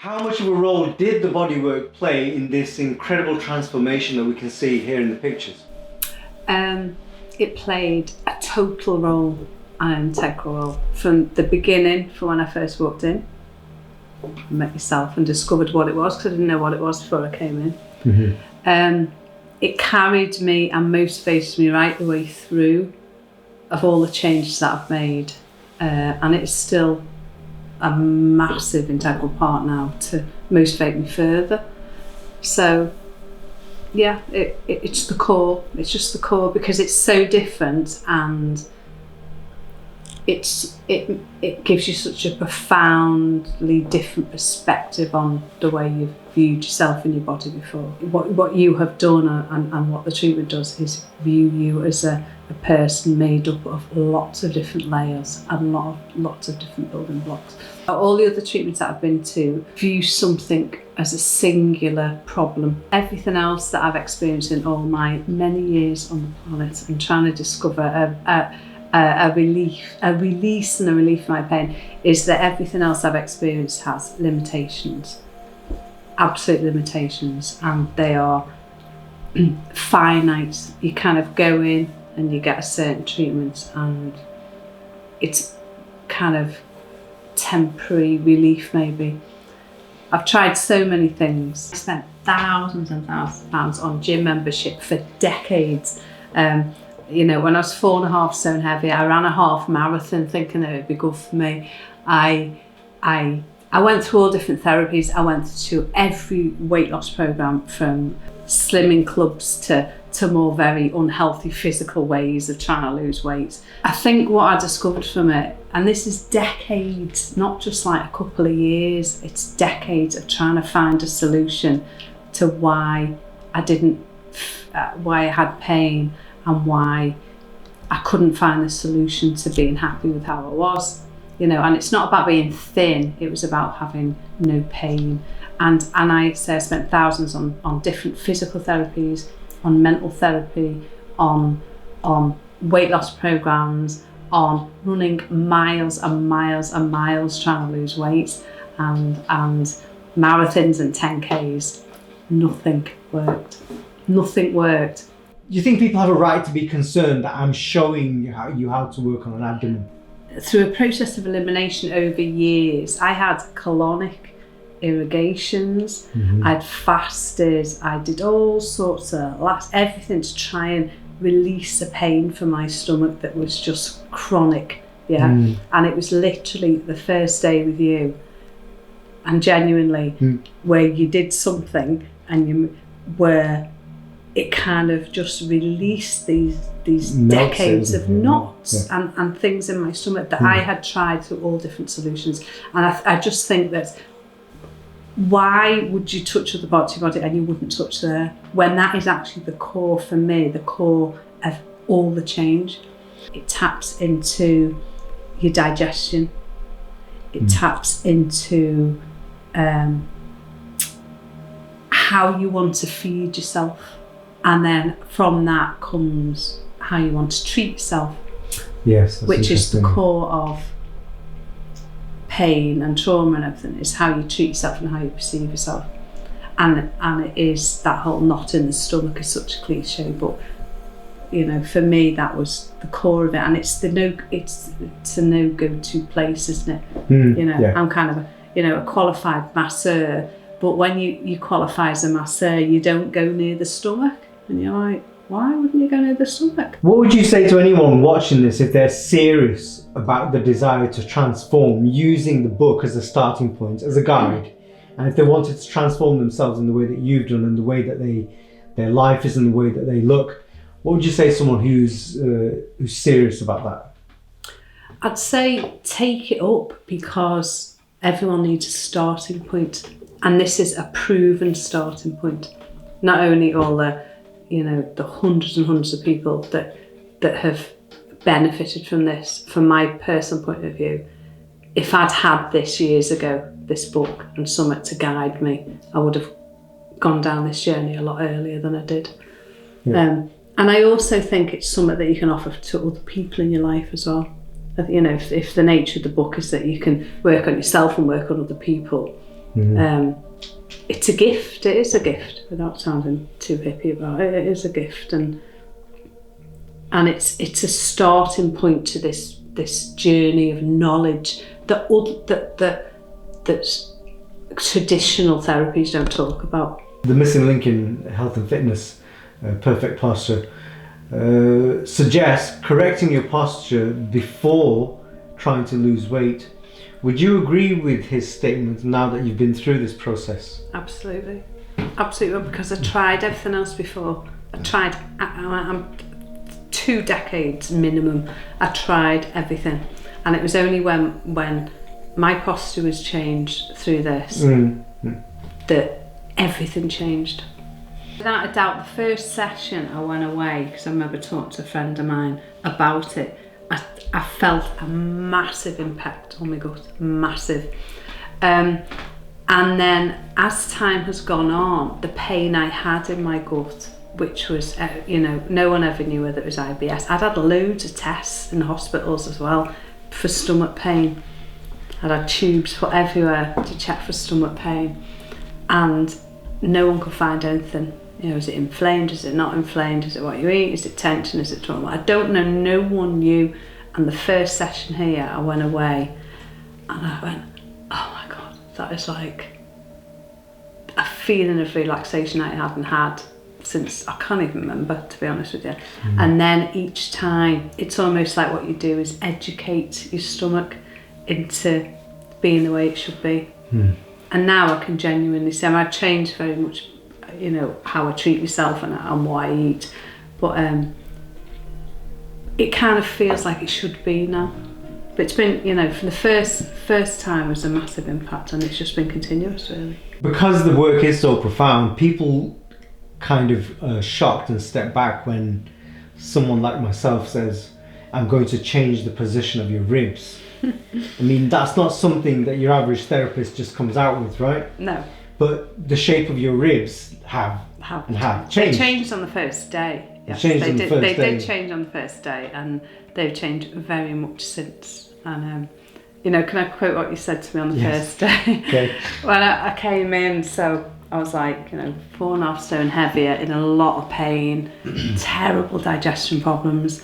How much of a role did the bodywork play in this incredible transformation that we can see here in the pictures? It played a total role, an integral role. From the beginning, from when I first walked in, I met myself and discovered what it was, because I didn't know what it was before I came in. Mm-hmm. It carried me and motivated me right the way through of all the changes that I've made. And it's still a massive integral part now to motivate me further. So yeah, it's the core. It's just the core, because it's so different, and it gives you such a profoundly different perspective on the way you've viewed yourself and your body before. What you have done and what the treatment does is view you as a person made up of lots of different layers and lots of different building blocks. All the other treatments that I've been to view something as a singular problem. Everything else that I've experienced in all my many years on the planet and trying to discover a release and a relief from my pain is that everything else I've experienced has limitations, absolute limitations, and they are finite. You kind of go in and you get a certain treatment and it's kind of temporary relief maybe. I've tried so many things. I spent thousands and thousands of pounds on gym membership for decades. You know, when I was 4.5 stone heavy, I ran a half marathon thinking that it would be good for me. I went through all different therapies. I went to every weight loss program, from slimming clubs to more very unhealthy physical ways of trying to lose weight. I think what I discovered from it, and this is decades, not just like a couple of years, it's decades of trying to find a solution to why I had pain and why I couldn't find the solution to being happy with how I was. You know, and it's not about being thin, it was about having no pain. And I say I spent thousands on different physical therapies, on mental therapy, on weight loss programs, on running miles and miles and miles trying to lose weight, and marathons and 10Ks. Nothing worked. Nothing worked. Do you think people have a right to be concerned that I'm showing you how to work on an abdomen? Through a process of elimination over years, I had colonic irrigations, I'd fasted, I did all sorts of everything to try and release a pain from my stomach that was just chronic, and it was literally the first day with you, and genuinely where you did something and where it kind of just released these decades of knots and things in my stomach that I had tried through all different solutions. And I just think that, why would you touch the body and you wouldn't touch there, when that is actually the core, for me, the core of all the change. It taps into your digestion, it taps into how you want to feed yourself, and then from that comes how you want to treat yourself. Yes, which is the core of pain and trauma and everything, is how you treat yourself and how you perceive yourself. And it is that whole knot in the stomach is such a cliche, but you know, for me that was the core of it, and it's a no go-to place, isn't it? You know, I'm kind of a qualified masseur, but when you qualify as a masseur, you don't go near the stomach, and you're like, why wouldn't you go near the stomach? What would you say to anyone watching this if they're serious about the desire to transform, using the book as a starting point, as a guide, and if they wanted to transform themselves in the way that you've done and the way that their life is and the way that they look? What would you say to someone who's serious about that? I'd say take it up, because everyone needs a starting point, and this is a proven starting point. Not only all the hundreds and hundreds of people that have benefited from this, from my personal point of view, if I'd had this years ago, this book and something to guide me, I would have gone down this journey a lot earlier than I did. And I also think it's something that you can offer to other people in your life as well. You know, if the nature of the book is that you can work on yourself and work on other people, It's a gift. It is a gift, without sounding too hippie about it. It is a gift, and it's a starting point to this journey of knowledge that traditional therapies don't talk about. The missing link in health and fitness, perfect posture, suggests correcting your posture before trying to lose weight. Would you agree with his statement now that you've been through this process? Absolutely, because I tried everything else before. I'm 2 decades minimum. I tried everything, and it was only when my posture was changed through this that everything changed. Without a doubt, the first session I went away, because I remember talking to a friend of mine about it, I felt a massive impact on my gut, massive. And then as time has gone on, the pain I had in my gut, which was, no one ever knew whether it was IBS. I'd had loads of tests in hospitals as well for stomach pain. I'd had tubes put everywhere to check for stomach pain, and no one could find anything. Is it inflamed? Is it not inflamed? Is it what you eat? Is it tension? Is it trauma? I don't know. No one knew. And the first session here, I went away and I went, oh my God, that is like a feeling of relaxation I hadn't had since, I can't even remember, to be honest with you. And then each time, it's almost like what you do is educate your stomach into being the way it should be. And now I can genuinely say, I've changed very much, how I treat myself and what I eat. But it kind of feels like it should be now. But it's been, from the first time was a massive impact, and it's just been continuous, really. Because the work is so profound, people kind of shocked and step back when someone like myself says, I'm going to change the position of your ribs. I mean, that's not something that your average therapist just comes out with, right? No. But the shape of your ribs have changed. They changed on the first day. Yes, They did change on the first day, and they've changed very much since. And can I quote what you said to me on the first day? Okay. When I came in, so I was like, 4.5 stone heavier, in a lot of pain, terrible digestion problems,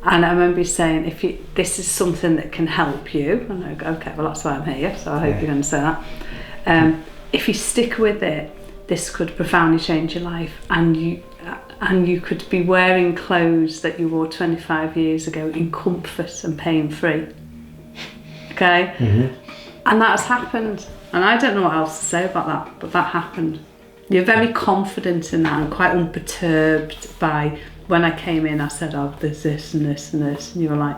And I remember you saying, this is something that can help you, and I go, okay, well that's why I'm here, so I hope you're going to say that. If you stick with it, this could profoundly change your life, and you could be wearing clothes that you wore 25 years ago in comfort and pain-free. Okay? And that has happened, and I don't know what else to say about that, but that happened. You're very confident in that and quite unperturbed by, when I came in, I said, oh, there's this and this and this, and you were like,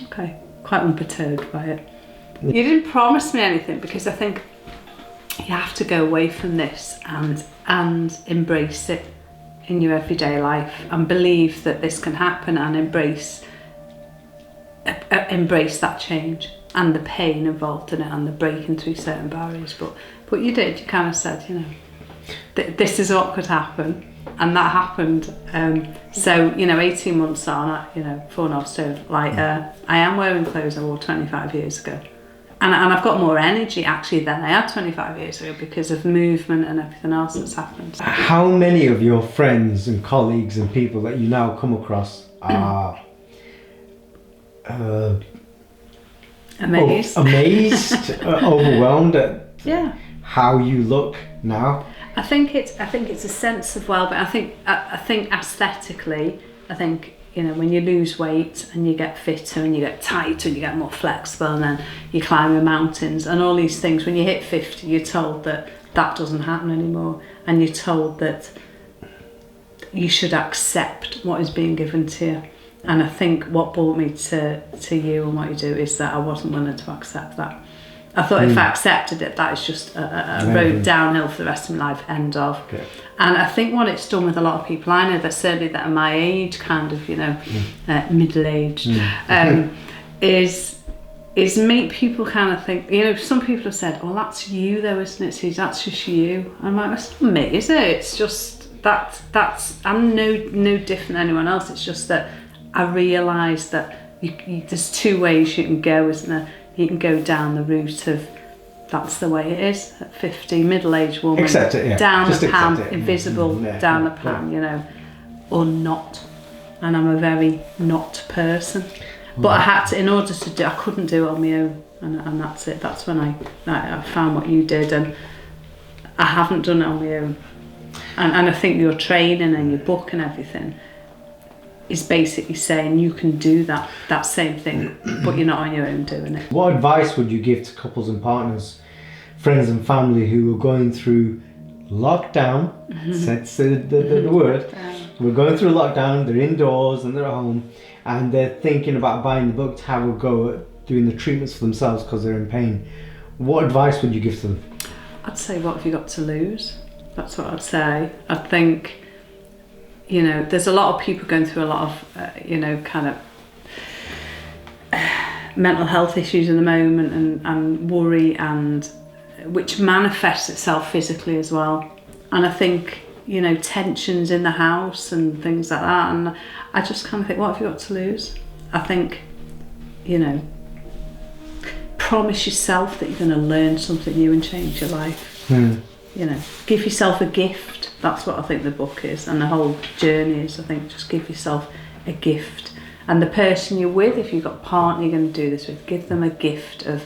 okay, quite unperturbed by it. You didn't promise me anything, because I think you have to go away from this and embrace it in your everyday life, and believe that this can happen, and embrace that change and the pain involved in it and the breaking through certain barriers. But you did, you kind of said, this is what could happen. And that happened. So 18 months on, 4.5 stone lighter. I am wearing clothes I wore 25 years ago. And I've got more energy actually than I had 25 years ago, because of movement and everything else that's happened. How many of your friends and colleagues and people that you now come across are amazed, overwhelmed at how you look now? I think it's a sense of well-being. I think aesthetically, when you lose weight and you get fitter and you get tighter and you get more flexible, and then you climb the mountains and all these things, when you hit 50, you're told that doesn't happen anymore, and you're told that you should accept what is being given to you. And I think what brought me to you and what you do is that I wasn't willing to accept that. I thought if I accepted it, that is just a road downhill for the rest of my life, end of. Okay. And I think what it's done with a lot of people I know, that certainly that are my age, kind of, middle-aged, is make people kind of think, some people have said, oh, that's you though, isn't it? So that's just you. I'm like, that's not me, is it? It's just, that's I'm no different than anyone else. It's just that I realised that there's two ways you can go, isn't there? you can go down the route of that's the way it is at 50, middle-aged woman, Accept it, yeah. down Just the pan, accept it. invisible, Yeah, down yeah, the pan, you know, or not. And I'm a very not person. But I had to, in order to do, I couldn't do it on my own, and that's it. That's when I found what you did, and I haven't done it on my own. And I think your training and your book and everything is basically saying you can do that same thing, but you're not on your own doing it. What advice would you give to couples and partners, friends and family who are going through lockdown? That's the word. We're going through lockdown, they're indoors and they're at home, and they're thinking about buying the book to have a go at doing the treatments for themselves because they're in pain. What advice would you give to them? I'd say, what have you got to lose? That's what I'd say. I think, you know, there's a lot of people going through a lot of, you know, kind of mental health issues at the moment, and worry, and which manifests itself physically as well. And I think, you know, tensions in the house and things like that. And I just kind of think, what have you got to lose? I think, you know, promise yourself that you're going to learn something new and change your life. You know, give yourself a gift. That's what I think the book is, and the whole journey is. I think just give yourself a gift, and the person you're with, if you've got a partner you're going to do this with, give them a gift of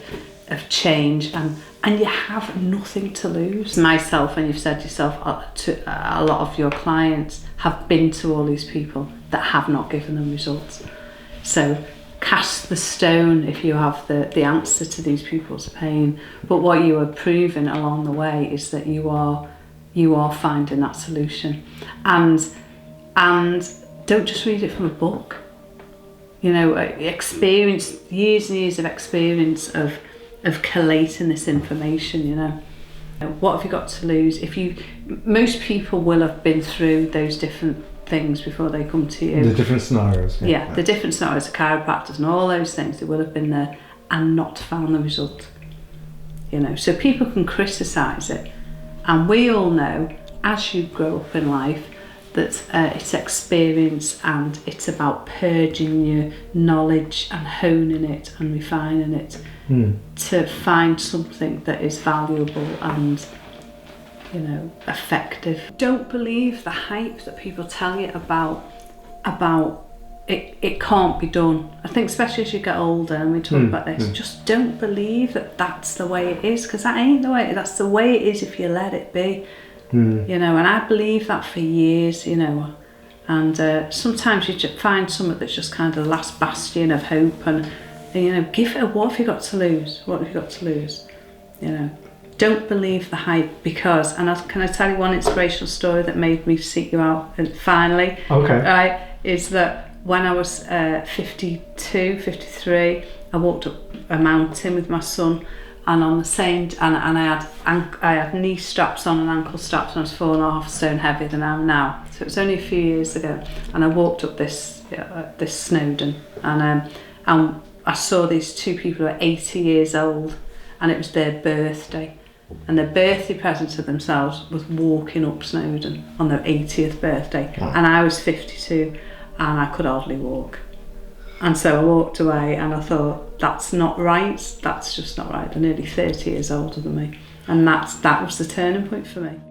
change, and you have nothing to lose. Myself, and you've said yourself, to a lot of your clients have been to all these people that have not given them results. So cast the stone if you have the answer to these people's pain. But what you are proving along the way is that you are finding that solution. And don't just read it from a book. You know, experience, years and years of experience of collating this information, you know. What have you got to lose? Most people will have been through those different things before they come to you. The different scenarios. Yeah, the different scenarios, the chiropractors and all those things, they will have been there and not found the result. You know, so people can criticise it. And we all know, as you grow up in life, that it's experience, and it's about purging your knowledge and honing it and refining it to find something that is valuable and, you know, effective. Don't believe the hype that people tell you about it can't be done. I think especially as you get older, and we talk about this, just don't believe that that's the way it is, because that ain't the way. That's the way it is if you let it be. You know, and I believe that for years, you know, and sometimes you just find something that's just kind of the last bastion of hope, and you know, give it what have you got to lose? What have you got to lose? You know, don't believe the hype, because, and can I tell you one inspirational story that made me seek you out, and finally, right, is that when I was 52, 53, I walked up a mountain with my son, and on the same, and I had knee straps on and ankle straps, and I was 4.5 stone heavier than I am now. So it was only a few years ago, and I walked up this Snowdon, and I saw these two people who were 80 years old, and it was their birthday, and their birthday present to themselves was walking up Snowdon on their 80th birthday, and I was 52, and I could hardly walk. And so I walked away, and I thought, that's not right, that's just not right. They're nearly 30 years older than me. And that was the turning point for me.